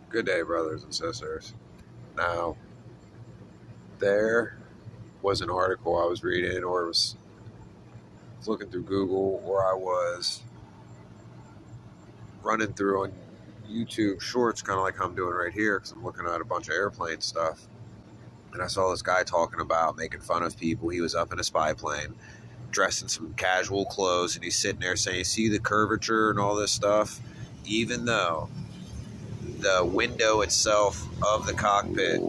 Good day, brothers and sisters. Now, there was an article I was reading, or was looking through Google, or I was running through on YouTube Shorts, kind of like I'm doing right here, because I'm looking at a bunch of airplane stuff. And I saw this guy talking about making fun of people. He was up in a spy plane, dressed in some casual clothes, and he's sitting there saying, "See the curvature and all this stuff?" Even though the window itself of the cockpit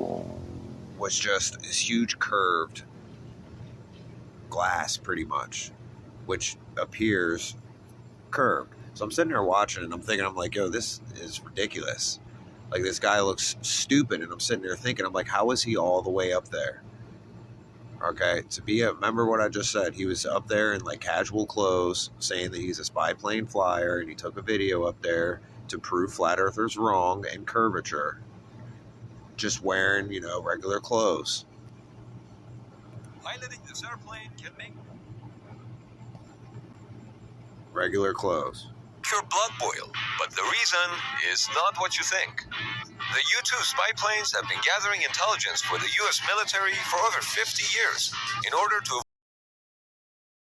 was just this huge curved glass, pretty much, which appears curved. So I'm sitting there watching and I'm thinking, I'm like, yo, this is ridiculous. Like, this guy looks stupid. And I'm sitting there thinking, I'm like, how is he all the way up there? Okay, remember what I just said. He was up there in like casual clothes saying that he's a spy plane flyer, and he took a video up there to prove flat earthers wrong and curvature. Just wearing, regular clothes. Piloting this airplane can make regular clothes. Your blood boil, but the reason is not what you think. The U-2 spy planes have been gathering intelligence for the U.S. military for over 50 years. In order to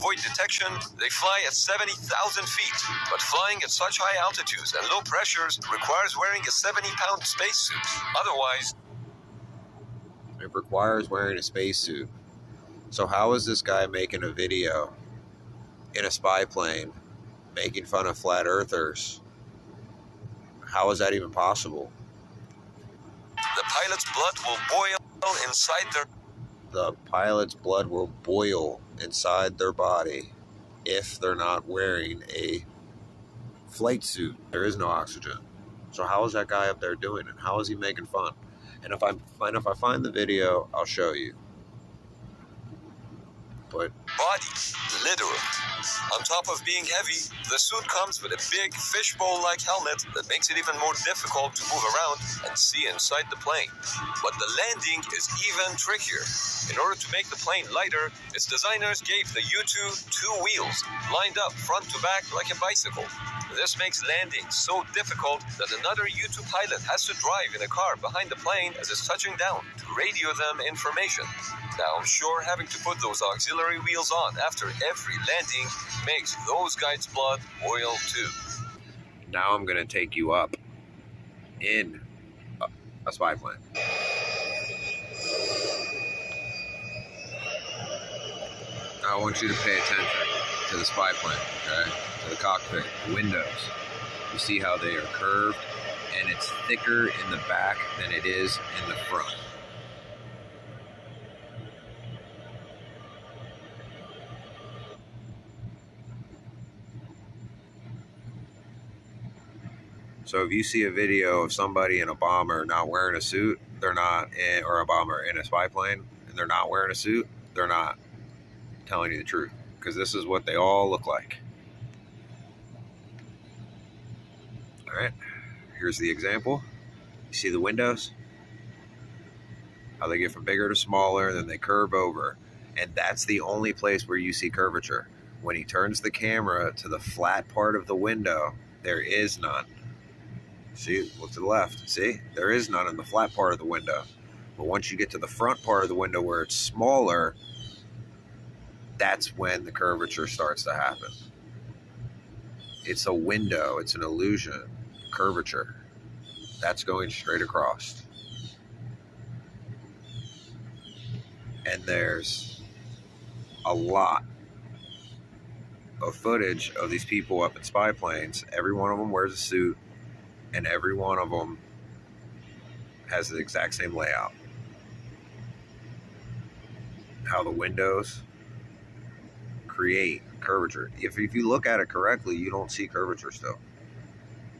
avoid detection, they fly at 70,000 feet, but flying at such high altitudes and low pressures requires wearing a 70-pound spacesuit. Otherwise, it requires wearing a spacesuit. So how is this guy making a video in a spy plane making fun of flat earthers? How is that even possible? The pilot's blood will boil inside their body if they're not wearing a flight suit. There is no oxygen. So how is that guy up there doing it? How is he making fun? And if I find the video, I'll show you. But body, literally. On top of being heavy, the suit comes with a big fishbowl-like helmet that makes it even more difficult to move around and see inside the plane. But the landing is even trickier. In order to make the plane lighter, its designers gave the U-2 two wheels, lined up front to back like a bicycle. This makes landing so difficult that another U-2 pilot has to drive in a car behind the plane as it's touching down to radio them information. Now, I'm sure having to put those auxiliary wheels on after every landing makes those guys' blood boil too. Now I'm going to take you up in a spy plane. I want you to pay attention to the spy plane, okay? To the cockpit, the windows. You see how they are curved, and it's thicker in the back than it is in the front. So if you see a video of somebody in a bomber not wearing a suit, or a bomber in a spy plane, and they're not wearing a suit, they're not telling you the truth, because this is what they all look like. All right, here's the example. You see the windows? How they get from bigger to smaller, then they curve over. And that's the only place where you see curvature. When he turns the camera to the flat part of the window, there is none. See, look to the left. See, there is none in the flat part of the window. But once you get to the front part of the window where it's smaller, that's when the curvature starts to happen. It's a window. It's an illusion. Curvature. That's going straight across. And there's a lot of footage of these people up in spy planes. Every one of them wears a suit, and every one of them has the exact same layout. How the windows create curvature. If you look at it correctly, you don't see curvature still.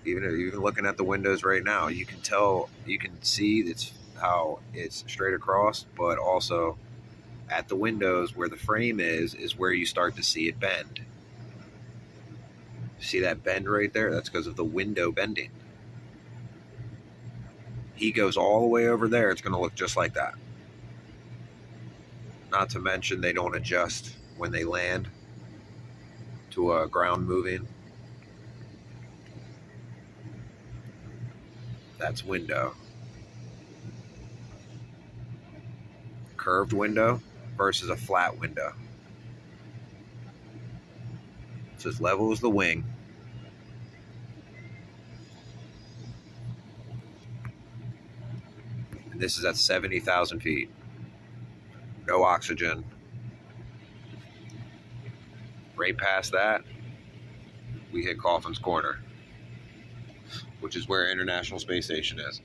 Even looking at the windows right now, you can tell, you can see how it's straight across, but also at the windows where the frame is where you start to see it bend. See that bend right there? That's because of the window bending. He goes all the way over there, it's going to look just like that. Not to mention they don't adjust when they land to a ground moving. That's window. Curved window versus a flat window. It's as level as the wing. And this is at 70,000 feet. No oxygen. Right past that, we hit Coffin's Corner, which is where International Space Station is.